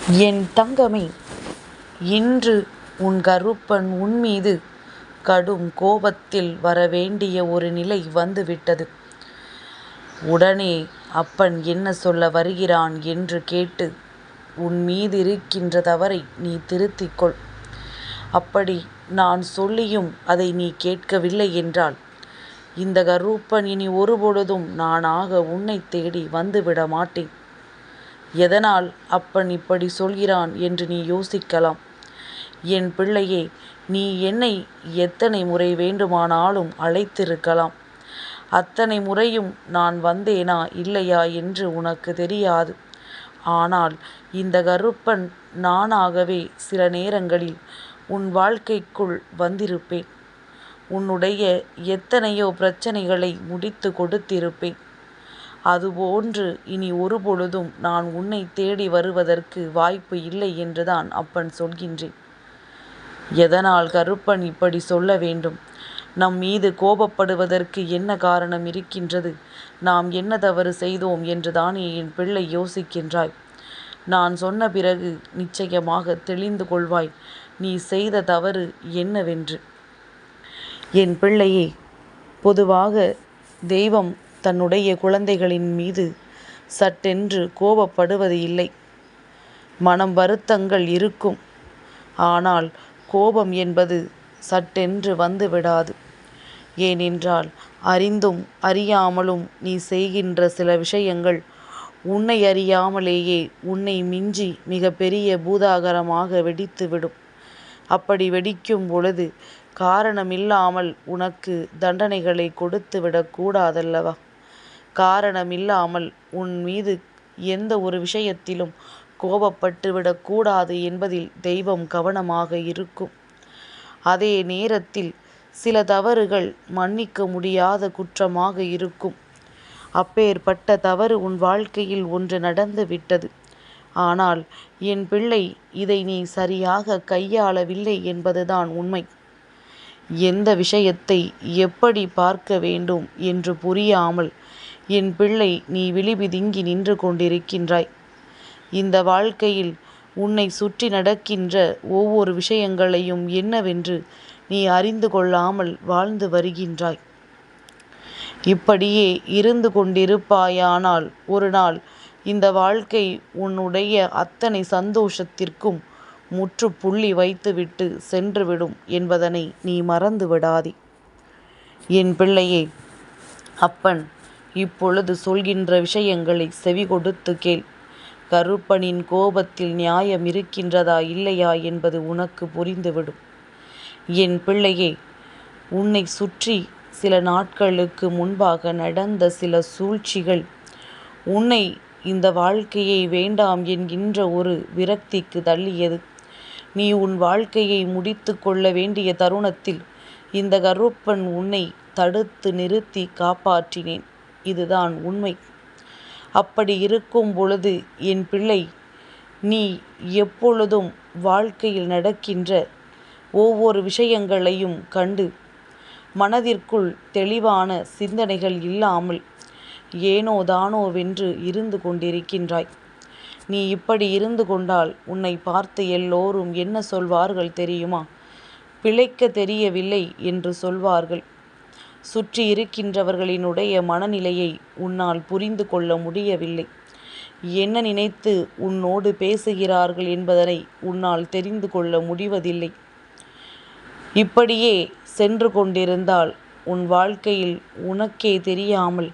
என் தங்கமே, இன்று உன் கருப்பன் உன்மீது கடும் கோபத்தில் வரவேண்டிய ஒரு நிலை வந்துவிட்டது. உடனே அப்பன் என்ன சொல்ல வருகிறான் என்று கேட்டு உன் மீதிருக்கின்ற தவறை நீ திருத்திக் கொள். அப்படி நான் சொல்லியும் அதை நீ கேட்கவில்லை என்றால் இந்த கருப்பன் இனி ஒருபொழுதும் நானாக உன்னை தேடி வந்துவிட மாட்டேன். எதனால் அப்பன் இப்படி சொல்கிறான் என்று நீ யோசிக்கலாம். என் பிள்ளையே, நீ என்னை எத்தனை முறை வேண்டுமானாலும் அழைத்திருக்கலாம். அத்தனை முறையும் நான் வந்தேனா இல்லையா என்று உனக்கு தெரியாது. ஆனால் இந்த கருப்பன் நானாகவே சில நேரங்களில் உன் வாழ்க்கைக்குள் வந்திருப்பேன். உன்னுடைய எத்தனையோ பிரச்சனைகளை முடித்து கொடுத்திருப்பேன். அதுபோன்று இனி ஒருபொழுதும் நான் உன்னை தேடி வருவதற்கு வாய்ப்பு இல்லை என்றுதான் அப்பன் சொல்கின்றேன். எதனால் கருப்பன் இப்படி சொல்ல வேண்டும்? நம் மீது கோபப்படுவதற்கு என்ன காரணம் இருக்கின்றது? நாம் என்ன தவறு செய்தோம் என்றுதானே என் பிள்ளை யோசிக்கின்றாய். நான் சொன்ன பிறகு நிச்சயமாக தெளிந்து கொள்வாய் நீ செய்த தவறு என்னவென்று. என் பிள்ளையே, பொதுவாக தெய்வம் தன்னுடைய குழந்தைகளின் மீது சட்டென்று கோபப்படுவது இல்லை. மனம் வருத்தங்கள் இருக்கும். ஆனால் கோபம் என்பது சட்டென்று வந்துவிடாது. ஏனென்றால் அறிந்தும் அறியாமலும் நீ செய்கின்ற சில விஷயங்கள் உன்னை அறியாமலேயே உன்னை மிஞ்சி மிக பெரிய பூதாகரமாக வெடித்துவிடும். அப்படி வெடிக்கும் பொழுது காரணமில்லாமல் உனக்கு தண்டனைகளை கொடுத்து விடக்கூடாதல்லவா? காரணமில்லாமல் உன் மீது எந்த ஒரு விஷயத்திலும் கோபப்பட்டு விடக்கூடாது என்பதில் தெய்வம் கவனமாக இருக்கும். அதே நேரத்தில் சில தவறுகள் மன்னிக்க முடியாத குற்றமாக இருக்கும். அப்பேற்பட்ட தவறு உன் வாழ்க்கையில் ஒன்று நடந்து விட்டது. ஆனால் என் பிள்ளை, இதை நீ சரியாக கையாளவில்லை என்பதுதான் உண்மை. எந்த விஷயத்தை எப்படி பார்க்க வேண்டும் என்று புரியாமல் என் பிள்ளை நீ விழிபிதுங்கி நின்று கொண்டிருக்கின்றாய். இந்த வாழ்க்கையில் உன்னை சுற்றி நடக்கின்ற ஒவ்வொரு விஷயங்களையும் என்னவென்று நீ அறிந்து கொள்ளாமல் வாழ்ந்து வருகின்றாய். இப்படியே இருந்து கொண்டிருப்பாயானால் ஒரு நாள் இந்த வாழ்க்கை உன்னுடைய அத்தனை சந்தோஷத்திற்கும் முற்றுப்புள்ளி வைத்துவிட்டு சென்றுவிடும் என்பதனை நீ மறந்து விடாதே. என் பிள்ளையே, அப்பன் இப்பொழுது சொல்கின்ற விஷயங்களை செவி கொடுத்து கேள். கருப்பனின் கோபத்தில் நியாயம் இருக்கின்றதா இல்லையா என்பது உனக்கு புரிந்துவிடும். என் பிள்ளையே, உன்னை சுற்றி சில நாட்களுக்கு முன்பாக நடந்த சில சூழ்ச்சிகள் உன்னை இந்த வாழ்க்கையை வேண்டாம் என்கின்ற ஒரு விரக்திக்கு தள்ளியது. நீ உன் வாழ்க்கையை முடித்து கொள்ள வேண்டிய தருணத்தில் இந்த கருப்பன் உன்னை தடுத்து நிறுத்தி காப்பாற்றினேன். இதுதான் உண்மை. அப்படி இருக்கும் பொழுது என் பிள்ளை, நீ எப்பொழுதும் வாழ்க்கையில் நடக்கின்ற ஒவ்வொரு விஷயங்களையும் கண்டு மனதிற்குள் தெளிவான சிந்தனைகள் இல்லாமல் ஏனோ தானோவென்று இருந்து கொண்டிருக்கின்றாய். நீ இப்படி இருந்து கொண்டால் உன்னை பார்த்து எல்லோரும் என்ன சொல்வார்கள் தெரியுமா? பிழைக்க தெரியவில்லை என்று சொல்வார்கள். சுற்றி இருக்கின்றவர்களினுடைய மனநிலையை உன்னால் புரிந்து கொள்ள முடியவில்லை. என்ன நினைத்து உன்னோடு பேசுகிறார்கள் என்பதனை உன்னால் தெரிந்து கொள்ள முடிவதில்லை. இப்படியே சென்று கொண்டிருந்தால் உன் வாழ்க்கையில் உனக்கே தெரியாமல்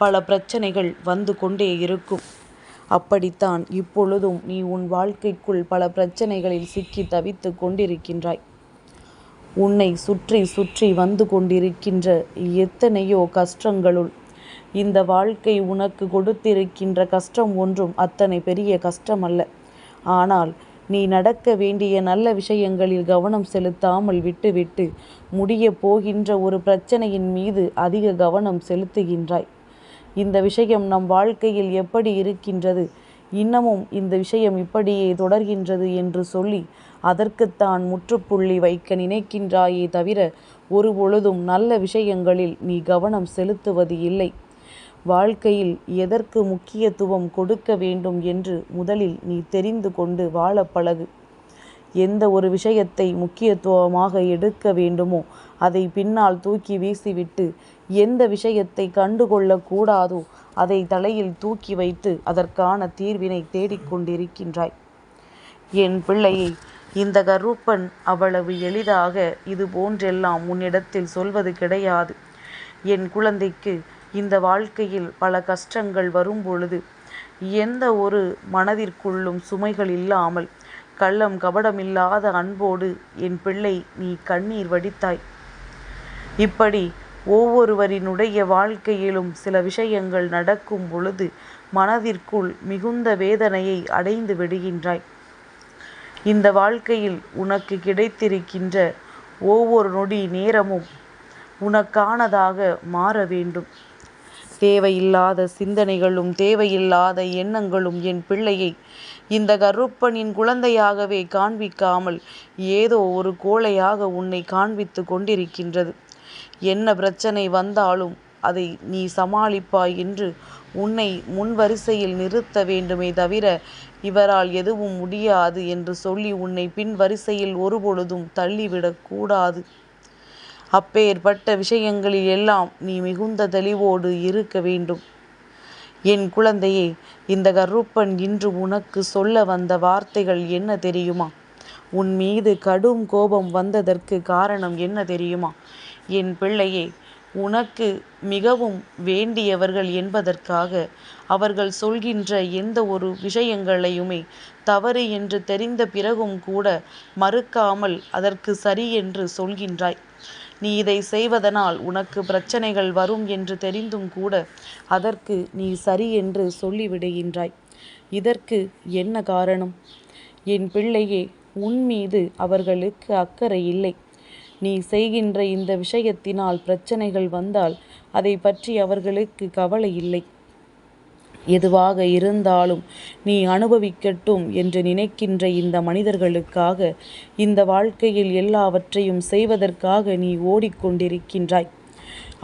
பல பிரச்சனைகள் வந்து கொண்டே இருக்கும். அப்படித்தான் இப்பொழுதும் நீ உன் வாழ்க்கைக்குள் பல பிரச்சனைகளில் சிக்கி தவித்து கொண்டிருக்கின்றாய். உன்னை சுற்றி சுற்றி வந்து கொண்டிருக்கின்ற எத்தனையோ கஷ்டங்களுள் இந்த வாழ்க்கை உனக்கு கொடுத்திருக்கின்ற கஷ்டம் ஒன்றும் அத்தனை பெரிய கஷ்டம் அல்ல. ஆனால் நீ நடக்க வேண்டிய நல்ல விஷயங்களில் கவனம் செலுத்தாமல் விட்டுவிட்டு முடிய போகின்ற ஒரு பிரச்சனையின் மீது அதிக கவனம் செலுத்துகின்றாய். இந்த விஷயம் நம் வாழ்க்கையில் எப்படி இருக்கின்றது, இன்னமும் இந்த விஷயம் இப்படியே தொடர்கின்றது என்று சொல்லி அதற்குத்தான் முற்றுப்புள்ளி வைக்க நினைக்கின்றாயே தவிர ஒரு பொழுதும் நல்ல விஷயங்களில் நீ கவனம் செலுத்துவது இல்லை. வாழ்க்கையில் எதற்கு முக்கியத்துவம் கொடுக்க வேண்டும் என்று முதலில் நீ தெரிந்து கொண்டு வாழ பழகு. எந்த ஒரு விஷயத்தை முக்கியத்துவமாக எடுக்க வேண்டுமோ அதை பின்னால் தூக்கி வீசிவிட்டு, எந்த விஷயத்தை கண்டுகொள்ளக் கூடாதோ அதை தலையில் தூக்கி வைத்து அதற்கான தீர்வினை தேடிக்கொண்டிருக்கின்றாய். என் பிள்ளையை, இந்த கருப்பன் அவ்வளவு எளிதாக இது போன்றெல்லாம் உன்னிடத்தில் சொல்வது கிடையாது. என் குழந்தைக்கு இந்த வாழ்க்கையில் பல கஷ்டங்கள் வரும் பொழுது எந்த ஒரு மனதிற்குள்ளும் சுமைகள் இல்லாமல் கள்ளம் கபடமில்லாத அன்போடு என் பிள்ளை நீ கண்ணீர் வடித்தாய். இப்படி ஒவ்வொருவரினுடைய வாழ்க்கையிலும் சில விஷயங்கள் நடக்கும் பொழுது மனதிற்குள் மிகுந்த வேதனையை அடைந்து விடுகின்றாய். இந்த வாழ்க்கையில் உனக்கு கிடைத்திருக்கின்ற ஒவ்வொரு நொடி நேரமும் உனக்கானதாக மாற வேண்டும். தேவையில்லாத சிந்தனைகளும் தேவையில்லாத எண்ணங்களும் என் பிள்ளையை இந்த கருப்பனின் குழந்தையாகவே காண்பிக்காமல் ஏதோ ஒரு கோழையாக உன்னை காண்பித்து கொண்டிருக்கின்றது. என்ன பிரச்சனை வந்தாலும் அதை நீ சமாளிப்பாய் என்று உன்னை முன்வரிசையில் நிறுத்த வேண்டுமே தவிர, இவரால் எதுவும் முடியாது என்று சொல்லி உன்னை பின் வரிசையில் ஒருபொழுதும் தள்ளிவிடக் கூடாது. அப்பேற்பட்ட விஷயங்களில் எல்லாம் நீ மிகுந்த தெளிவோடு இருக்க வேண்டும். என் குழந்தையே, இந்த கருப்பன் இன்று உனக்கு சொல்ல வந்த வார்த்தைகள் என்ன தெரியுமா? உன் மீது கடும் கோபம் வந்ததற்கு காரணம் என்ன தெரியுமா? என் பிள்ளையே, உனக்கு மிகவும் வேண்டியவர்கள் என்பதற்காக அவர்கள் சொல்கின்ற எந்த ஒரு விஷயங்களையுமே தவறு என்று தெரிந்த பிறகும் கூட மறுக்காமல் அதற்கு சரி என்று சொல்கின்றாய். நீ இதை செய்வதனால் உனக்கு பிரச்சனைகள் வரும் என்று தெரிந்தும் கூட அதற்கு நீ சரி என்று சொல்லிவிடுகின்றாய். இதற்கு என்ன காரணம்? என் பிள்ளையே, உன் மீது அவர்களுக்கு அக்கறை இல்லை. நீ செய்கின்ற இந்த விஷயத்தினால் பிரச்சனைகள் வந்தால் அதை பற்றி அவர்களுக்கு கவலை இல்லை. எதுவாக இருந்தாலும் நீ அனுபவிக்கட்டும் என்று நினைக்கின்ற இந்த மனிதர்களுக்காக இந்த வாழ்க்கையில் எல்லாவற்றையும் செய்வதற்காக நீ ஓடிக்கொண்டிருக்கின்றாய்.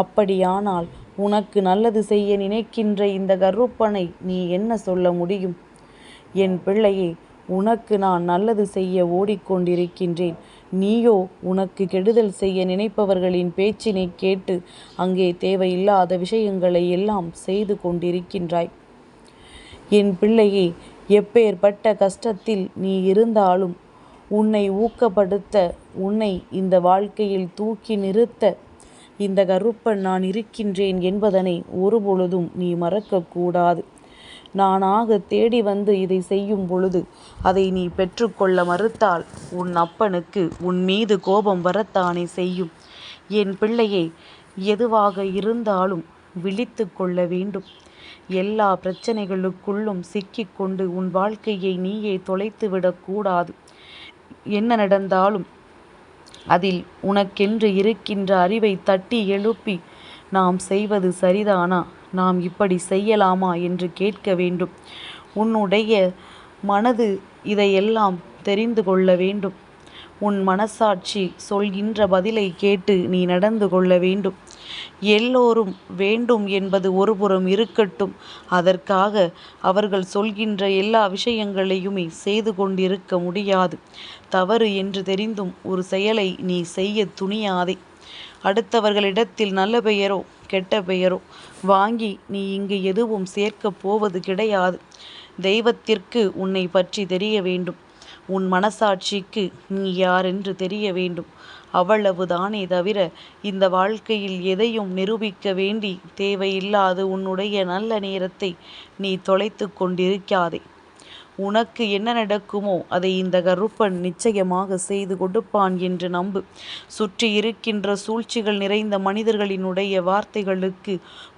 அப்படியானால் உனக்கு நல்லது செய்ய நினைக்கின்ற இந்த கருப்பனை நீ என்ன சொல்ல முடியும்? என் பிள்ளையே, உனக்கு நான் நல்லது செய்ய ஓடிக்கொண்டிருக்கின்றேன். நீயோ உனக்கு கெடுதல் செய்ய நினைப்பவர்களின் பேச்சினை கேட்டு அங்கே தேவையில்லாத விஷயங்களை எல்லாம் செய்து கொண்டிருக்கின்றாய். என் பிள்ளையே, எப்பேற்பட்ட கஷ்டத்தில் நீ இருந்தாலும் உன்னை ஊக்கப்படுத்த, உன்னை இந்த வாழ்க்கையில் தூக்கி நிறுத்த இந்த கருப்பன் நான் இருக்கின்றேன் என்பதனை ஒருபொழுதும் நீ மறக்கக்கூடாது. நானாக தேடி வந்து இதை செய்யும் பொழுது அதை நீ பெற்றுக்கொள்ள மறுத்தால் உன் அப்பனுக்கு உன் மீது கோபம் வரத்தானே செய்யும். என் பிள்ளையே, எதுவாக இருந்தாலும் விழித்து கொள்ள வேண்டும். எல்லா பிரச்சனைகளுக்குள்ளும் சிக்கிக்கொண்டு உன் வாழ்க்கையை நீயே தொலைத்து விடக்கூடாது. என்ன நடந்தாலும் அதில் உனக்கென்று இருக்கின்ற அறிவை தட்டி எழுப்பி நாம் செய்வது சரிதானா, நாம் இப்படி செய்யலாமா என்று கேட்க வேண்டும். உன்னுடைய மனது இதையெல்லாம் தெரிந்து கொள்ள வேண்டும். உன் மனசாட்சி சொல்கின்ற பதிலை கேட்டு நீ நடந்து கொள்ள வேண்டும். எல்லோரும் வேண்டும் என்பது ஒருபுறம் இருக்கட்டும், அதற்காக அவர்கள் சொல்கின்ற எல்லா விஷயங்களையுமே செய்து கொண்டிருக்க முடியாது. தவறு என்று தெரிந்தும் ஒரு செயலை நீ செய்ய துணியாதே. அடுத்தவர்களிடத்தில் நல்ல பெயரோ கெட்ட பெயரோ வாங்கி நீ இங்கு எதுவும் சேர்க்கப் போவது கிடையாது. தெய்வத்திற்கு உன்னை பற்றி தெரிய வேண்டும். உன் மனசாட்சிக்கு நீ யாரென்று தெரிய வேண்டும். அவ்வளவுதானே தவிர இந்த வாழ்க்கையில் எதையும் நிரூபிக்க வேண்டி தேவையில்லாது உன்னுடைய நல்ல நேரத்தை நீ தொலைத்து கொண்டிருக்காதே. உனக்கு என்ன நடக்குமோ அதை இந்த கருப்பன் நிச்சயமாக செய்து கொடுப்பான் என்று நம்பு. சுற்றி இருக்கின்ற சூழ்ச்சிகள் நிறைந்த மனிதர்களினுடைய வார்த்தைகளுக்கு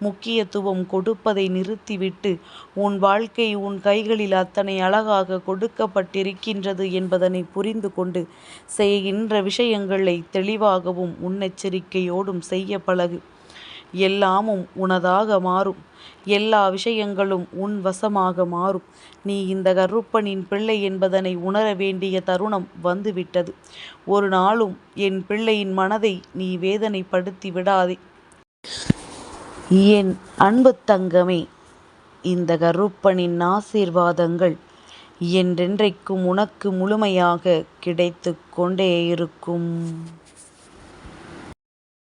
முக்கியத்துவம் கொடுப்பதை நிறுத்திவிட்டு உன் வாழ்க்கை உன் கைகளில் அத்தனை அழகாக கொடுக்கப்பட்டிருக்கின்றது என்பதனை புரிந்து கொண்டு செய்கின்ற விஷயங்களை தெளிவாகவும் முன்னெச்சரிக்கையோடும் செய்ய பழகு. எல்லாமும் உனதாக மாறும். எல்லா விஷயங்களும் உன் வசமாக மாறும். நீ இந்த கருப்பனின் பிள்ளை என்பதனை உணர வேண்டிய தருணம் வந்துவிட்டது. ஒரு நாளும் என் பிள்ளையின் மனதை நீ வேதனைப்படுத்தி விடாதே. என் அன்பு தங்கமே, இந்த கருப்பனின் ஆசீர்வாதங்கள் என்றென்றைக்கும் உனக்கு முழுமையாக கிடைத்து கொண்டே இருக்கும்.